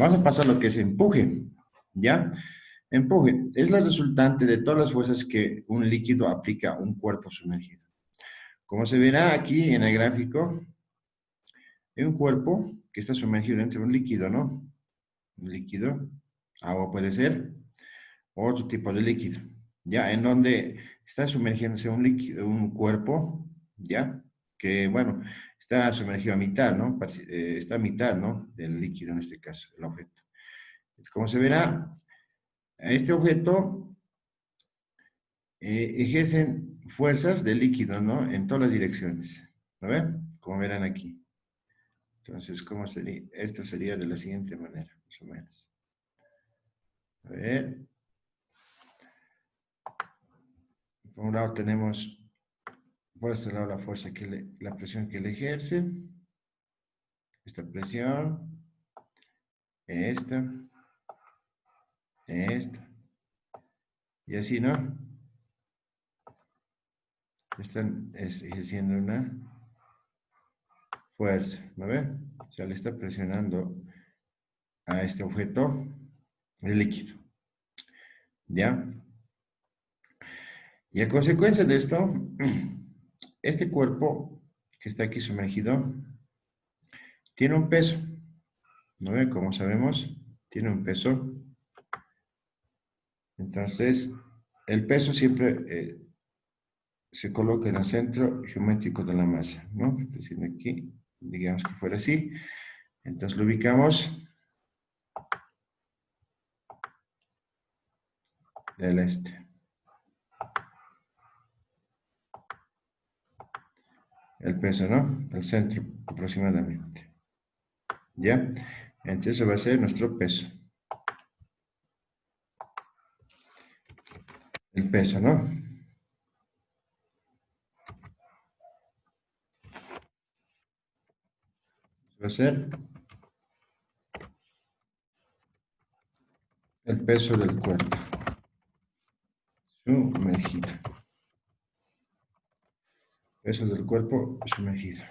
Vamos a pasar a lo que es empuje, ¿ya? Empuje es la resultante de todas las fuerzas que un líquido aplica a un cuerpo sumergido. Como se verá aquí en el gráfico, hay un cuerpo que está sumergido dentro de un líquido, ¿no? Un líquido, agua puede ser, o otro tipo de líquido, ¿ya? En donde está sumergiéndose un líquido, un cuerpo, ¿ya? Que, bueno, está sumergido a mitad, ¿no? Está a mitad, ¿no? Del líquido en este caso, el objeto. Como se verá, este objeto ejercen fuerzas de líquido, ¿no? En todas las direcciones, ¿no ven? Como verán aquí. Entonces, ¿cómo sería? Esto sería de la siguiente manera, más o menos. A ver. Por un lado tenemos, por este lado, la fuerza la presión que le ejerce. Esta presión, esta, esta. Y así, ¿no? Están ejerciendo una fuerza, ¿no ven? O sea, le está presionando a este objeto el líquido, ¿ya? Y a consecuencia de esto, este cuerpo que está aquí sumergido tiene un peso, ¿no ven? Como sabemos, tiene un peso. Entonces, el peso siempre se coloca en el centro geométrico de la masa, ¿no? Es decir, aquí, digamos que fuera así. Entonces lo ubicamos del este. El peso, ¿no? El centro aproximadamente. ¿Ya? Entonces eso va a ser nuestro peso. El peso, ¿no? Va a ser el peso del cuerpo. Sumergido. Peso del cuerpo sumergido.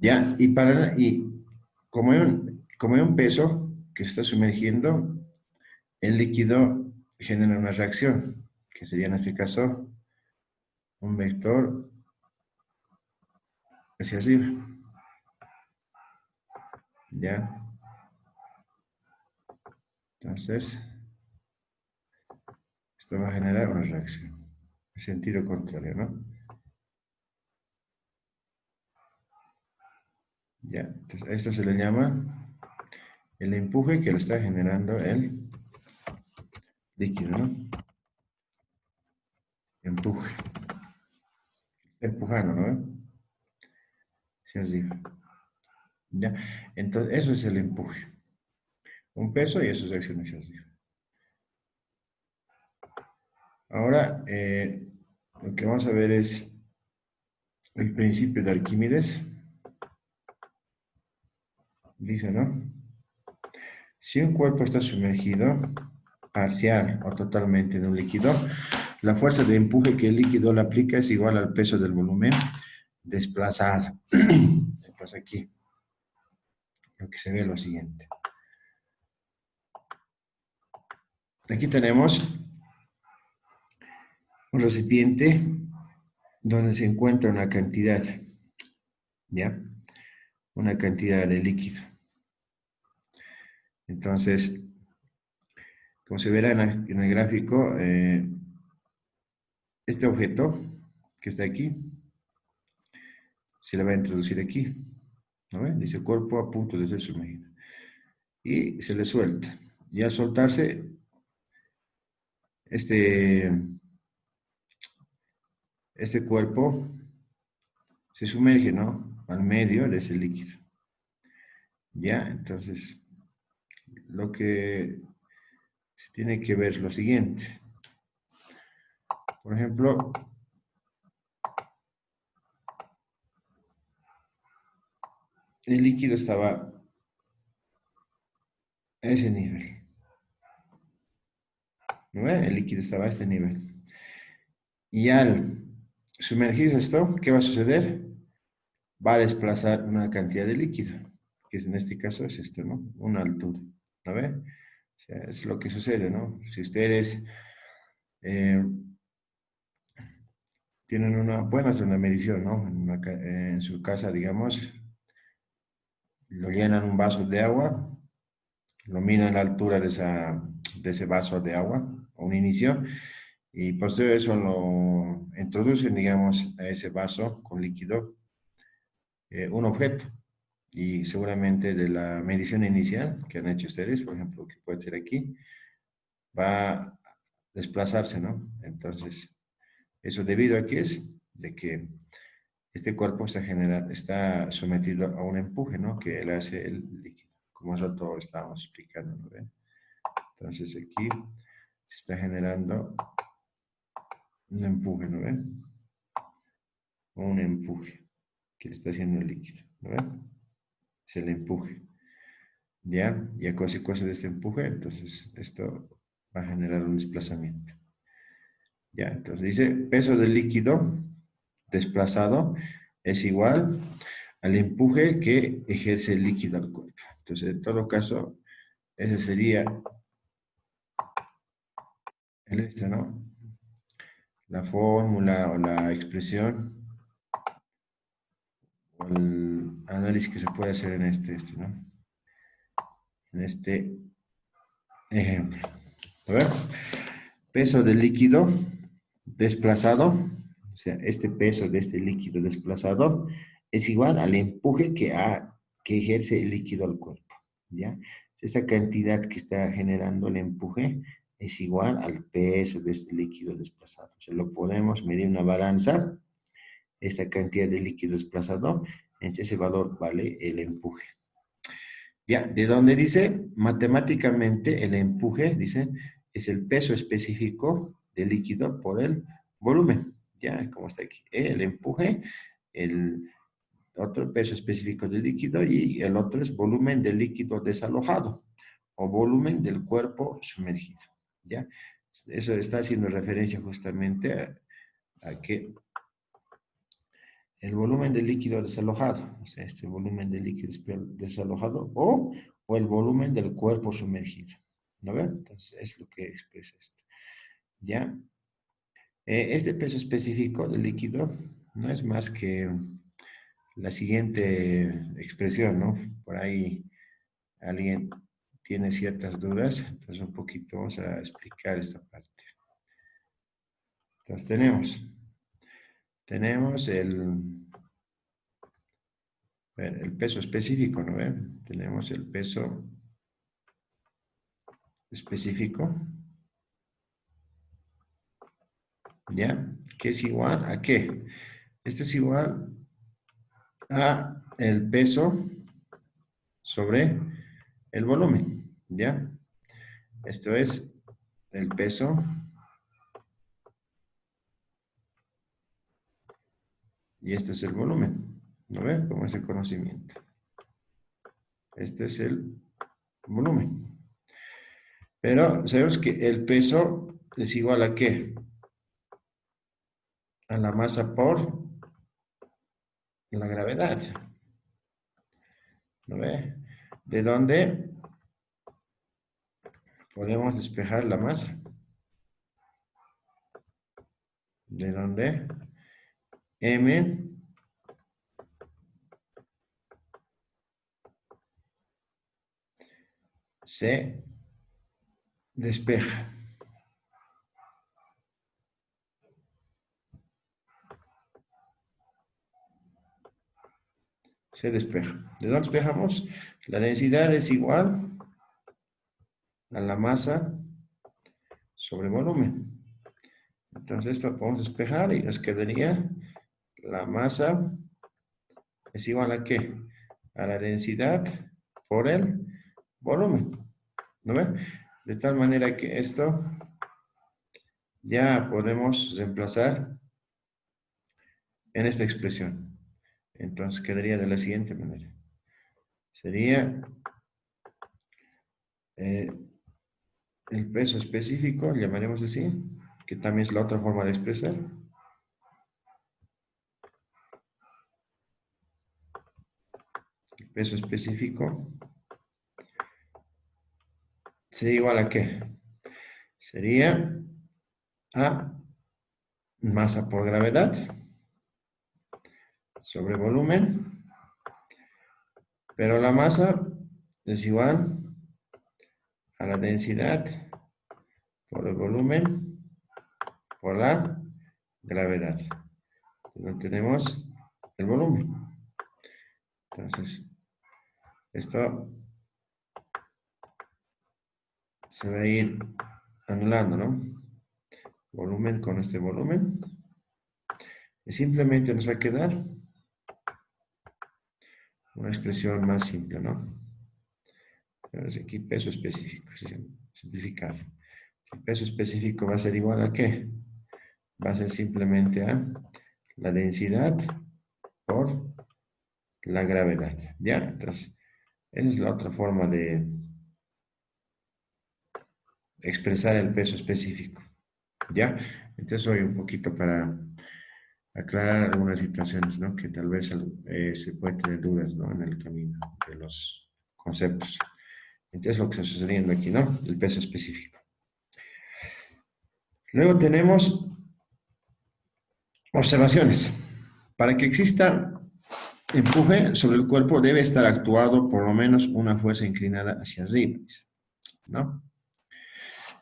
¿Ya? Y como hay un peso que se está sumergiendo, el líquido genera una reacción, que sería en este caso un vector hacia arriba. ¿Ya? Entonces, esto va a generar una reacción en sentido contrario, ¿no? ¿Ya? Entonces, a esto se le llama el empuje que lo está generando el líquido, ¿no? Empuje. Está empujando, ¿no? Hacia arriba. ¿Ya? Entonces, eso es el empuje. Un peso y eso es acción hacia arriba. Ahora, lo que vamos a ver es el principio de Arquímedes. Dice, ¿no? Si un cuerpo está sumergido, parcial o totalmente en un líquido, la fuerza de empuje que el líquido le aplica es igual al peso del volumen desplazado. Entonces aquí, lo que se ve es lo siguiente. Aquí tenemos un recipiente donde se encuentra una cantidad, ¿ya? Una cantidad de líquido. Entonces, como se verá en el gráfico, este objeto que está aquí se le va a introducir aquí, ¿no ven? Dice cuerpo a punto de ser sumergido. Y se le suelta. Y al soltarse, este, este cuerpo se sumerge, ¿no? Al medio de ese líquido. ¿Ya? Entonces, lo que se tiene que ver es lo siguiente. Por ejemplo, el líquido estaba a ese nivel. ¿No ven? El líquido estaba a este nivel. Y al sumergirse esto, ¿qué va a suceder? Va a desplazar una cantidad de líquido. que es en este caso es esto, ¿no? Una altura, ¿no ve? O sea, es lo que sucede, ¿no? Si ustedes eh, tienen una, pueden hacer una medición, ¿no? En su casa, digamos, lo llenan un vaso de agua, lo midan la altura de ese vaso de agua, a un inicio, y posterior a eso lo introducen, digamos, a ese vaso con líquido, un objeto. Y seguramente de la medición inicial que han hecho ustedes, por ejemplo, que puede ser aquí, va a desplazarse, ¿no? Entonces, eso debido a que es de que este cuerpo está sometido a un empuje, ¿no? Que le hace el líquido, como nosotros estábamos explicando, ¿no? ¿Ven? Entonces aquí se está generando un empuje, ¿no ven? Un empuje que está haciendo el líquido, ¿no ven? Es el empuje, ¿ya? Y a consecuencia de este empuje, entonces esto va a generar un desplazamiento, ¿ya? Entonces dice, peso del líquido desplazado es igual al empuje que ejerce el líquido al cuerpo. Entonces, en todo caso, ese sería el este, ¿no? La fórmula o la expresión o el análisis que se puede hacer en ¿no? En este ejemplo. A ver, peso del líquido desplazado, o sea, este peso de este líquido desplazado es igual al empuje que ejerce el líquido al cuerpo, ¿ya? Esta cantidad que está generando el empuje es igual al peso de este líquido desplazado. O sea, lo podemos medir en una balanza, esta cantidad de líquido desplazado, entre ese valor vale el empuje. Ya, de donde dice, matemáticamente el empuje, dice, es el peso específico del líquido por el volumen. Ya, como está aquí. El empuje, el otro peso específico del líquido y el otro es volumen del líquido desalojado o volumen del cuerpo sumergido. Ya, eso está haciendo referencia justamente a que el volumen de líquido desalojado, o sea, este volumen de líquido desalojado o el volumen del cuerpo sumergido. ¿No ven? Entonces, es lo que expresa esto. ¿Ya? Este peso específico del líquido no es más que la siguiente expresión, ¿no? Por ahí alguien tiene ciertas dudas, entonces un poquito vamos a explicar esta parte. Entonces tenemos el peso específico, ¿no ven? Tenemos el peso específico, ¿ya? Que es igual a qué? Esto es igual a el peso sobre el volumen, ¿ya? Esto es el peso y esto es el volumen, ¿no ven? Como ese conocimiento. Este es el volumen. Pero sabemos que el peso es igual a qué? A la masa por la gravedad. ¿No ve? ¿De dónde podemos despejar la masa? ¿De dónde? M se despeja. Se despeja. ¿De dónde despejamos? La densidad es igual a la masa sobre volumen. Entonces esto lo podemos despejar y nos quedaría la masa es igual a ¿qué? A la densidad por el volumen. ¿No ve? De tal manera que esto ya podemos reemplazar en esta expresión. Entonces quedaría de la siguiente manera. Sería eh, el peso específico, llamaremos así, que también es la otra forma de expresar. El peso específico sería igual a ¿qué? Sería a masa por gravedad sobre volumen, pero la masa es igual a la densidad por el volumen por la gravedad. No tenemos el volumen. Entonces, esto se va a ir anulando, ¿no? Volumen con este volumen. Y simplemente nos va a quedar una expresión más simple, ¿no? Entonces aquí peso específico, simplificado. El peso específico va a ser igual a ¿qué? Va a ser simplemente a la densidad por la gravedad, ¿ya? Entonces, esa es la otra forma de expresar el peso específico, ¿ya? Entonces, hoy un poquito para aclarar algunas situaciones, ¿no? Que tal vez se puede tener dudas, ¿no? En el camino de los conceptos. Entonces, lo que está sucediendo aquí, ¿no? El peso específico. Luego tenemos observaciones. Para que exista empuje sobre el cuerpo debe estar actuado por lo menos una fuerza inclinada hacia arriba, ¿no?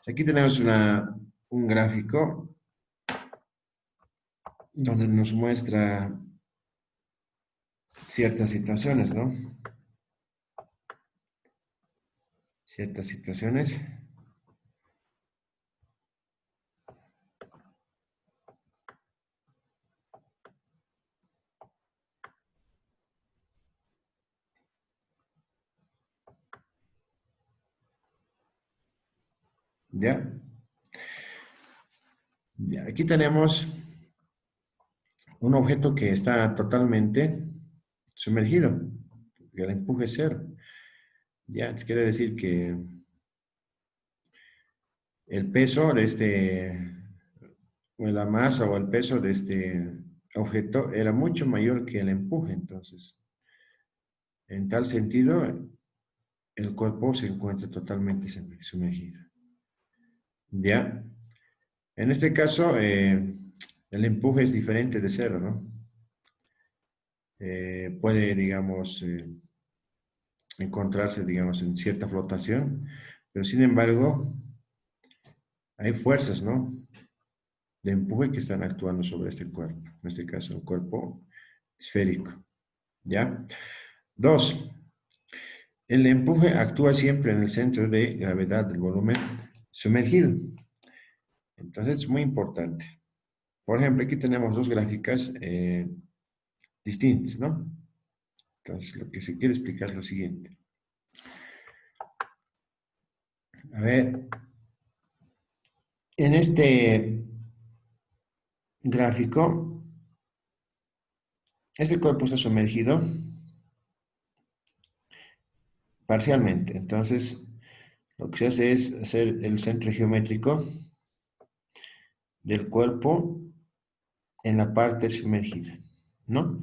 Aquí tenemos un gráfico donde nos muestra ciertas situaciones, ¿no? Ciertas situaciones. ¿Ya? Ya, aquí tenemos un objeto que está totalmente sumergido, el empuje es cero. Ya, quiere decir que el peso de o la masa o el peso de este objeto era mucho mayor que el empuje. Entonces, en tal sentido, el cuerpo se encuentra totalmente sumergido. Ya, en este caso, el empuje es diferente de cero, ¿no? Puede, digamos, encontrarse, digamos, en cierta flotación, pero sin embargo, hay fuerzas, ¿no? De empuje que están actuando sobre este cuerpo, en este caso, un cuerpo esférico, ¿ya? Dos, el empuje actúa siempre en el centro de gravedad del volumen sumergido. Entonces, es muy importante. Por ejemplo, aquí tenemos dos gráficas distintas, ¿no? Entonces, lo que se quiere explicar es lo siguiente. A ver, en este gráfico, este cuerpo está sumergido parcialmente. Entonces, lo que se hace es hacer el centro geométrico del cuerpo en la parte sumergida, ¿no?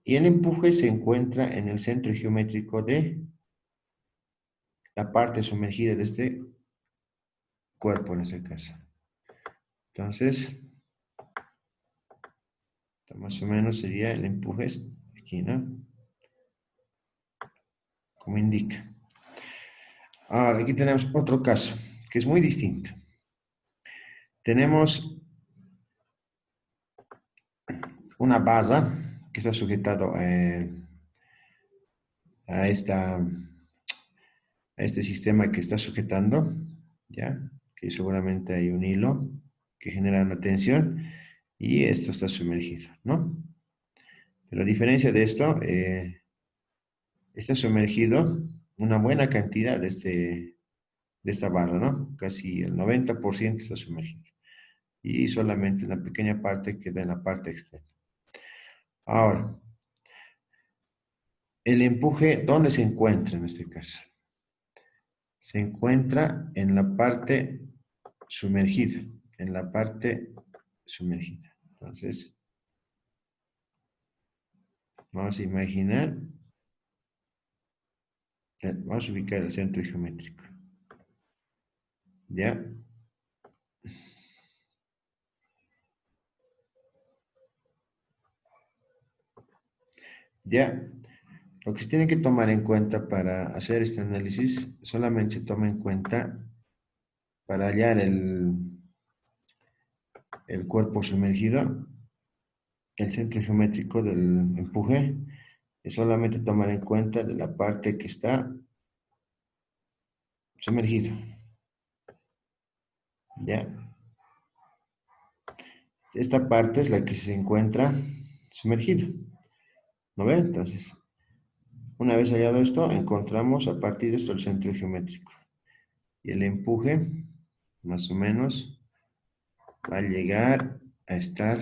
Y el empuje se encuentra en el centro geométrico de la parte sumergida de este cuerpo, en este caso. Entonces, más o menos sería el empuje aquí, ¿no? Como indica. Ahora, aquí tenemos otro caso, que es muy distinto. Tenemos una base que está sujetado a, a este sistema que está sujetando, ¿ya? Que seguramente hay un hilo que genera una tensión y esto está sumergido, ¿no? Pero a diferencia de esto, está sumergido una buena cantidad de esta barra, ¿no? Casi el 90% está sumergido. Y solamente una pequeña parte queda en la parte externa. Ahora, el empuje, ¿dónde se encuentra en este caso? Se encuentra en la parte sumergida, en la parte sumergida. Entonces, vamos a imaginar Vamos a ubicar el centro geométrico. ¿Ya? ¿Ya? Lo que se tiene que tomar en cuenta para hacer este análisis, solamente se toma en cuenta para hallar el cuerpo sumergido, el centro geométrico del empuje, es solamente tomar en cuenta de la parte que está sumergido. ¿Ya? Esta parte es la que se encuentra sumergida. ¿No ve? Entonces, una vez hallado esto, encontramos a partir de esto el centro geométrico. Y el empuje, más o menos, va a llegar a estar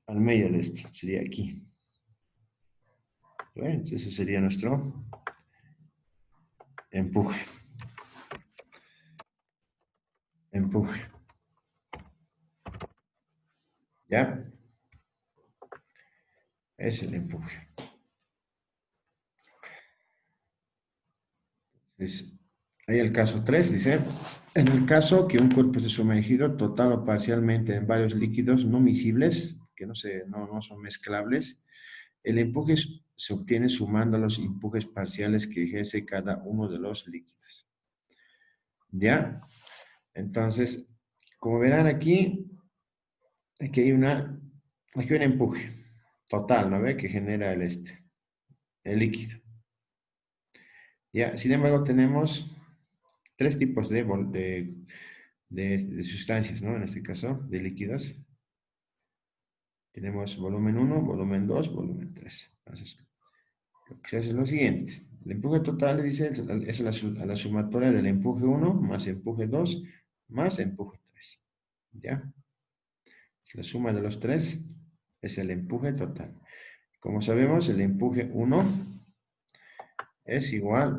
al medio de esto. Sería aquí. ¿Ve? Entonces, ese sería nuestro empuje. Empuje. ¿Ya? Es el empuje. Entonces, ahí el caso 3 dice, en el caso que un cuerpo esté sumergido total o parcialmente en varios líquidos no miscibles, que no son mezclables, el empuje se obtiene sumando los empujes parciales que ejerce cada uno de los líquidos. ¿Ya? Entonces, como verán aquí hay un empuje total, ¿no ve? Que genera el líquido. ¿Ya? Sin embargo, tenemos tres tipos de sustancias, ¿no? En este caso, de líquidos. Tenemos volumen 1, volumen 2, volumen 3. Entonces, lo que se hace es lo siguiente. El empuje total dice, es a la sumatoria del empuje 1 más empuje 2 más empuje 3. ¿Ya? Es la suma de los tres es el empuje total. Como sabemos, el empuje 1 es igual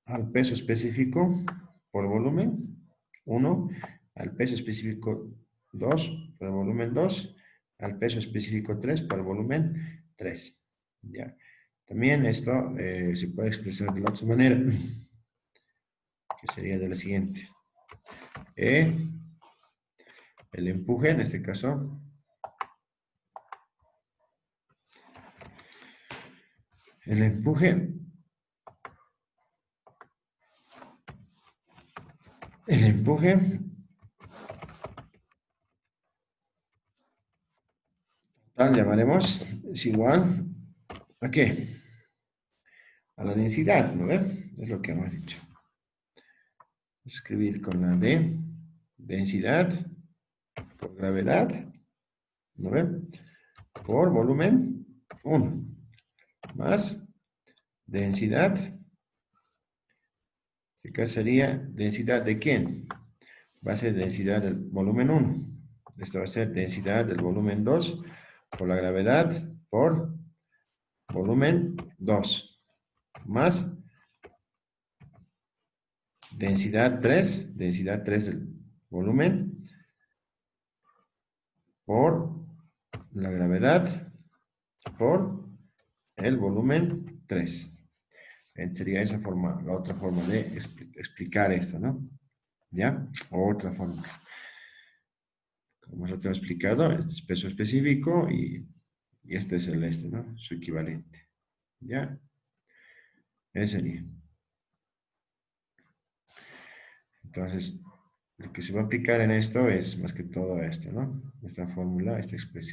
al peso específico por volumen 1, al peso específico 2 por el volumen 2, al peso específico 3 por el volumen 3. ¿Ya? También esto se puede expresar de la otra manera, que sería de la siguiente. El empuje, en este caso, el empuje tal llamaremos, es igual ¿a qué? A la densidad, ¿no ve? Es lo que hemos dicho. Escribir con la D, densidad por gravedad, ¿no ve? Por volumen 1, más densidad, este caso sería densidad de quién? Va a ser densidad del volumen 1. Esto va a ser densidad del volumen 2 por la gravedad por volumen 2, más densidad 3 del volumen por la gravedad por el volumen 3. Sería esa forma, la otra forma de explicar esto, ¿no? ¿Ya? Otra forma. Como ya te he explicado, este es peso específico y este es ¿no? Su equivalente. ¿Ya? Ese sería. Entonces, lo que se va a aplicar en esto es más que todo esto, ¿no? Esta fórmula, esta expresión.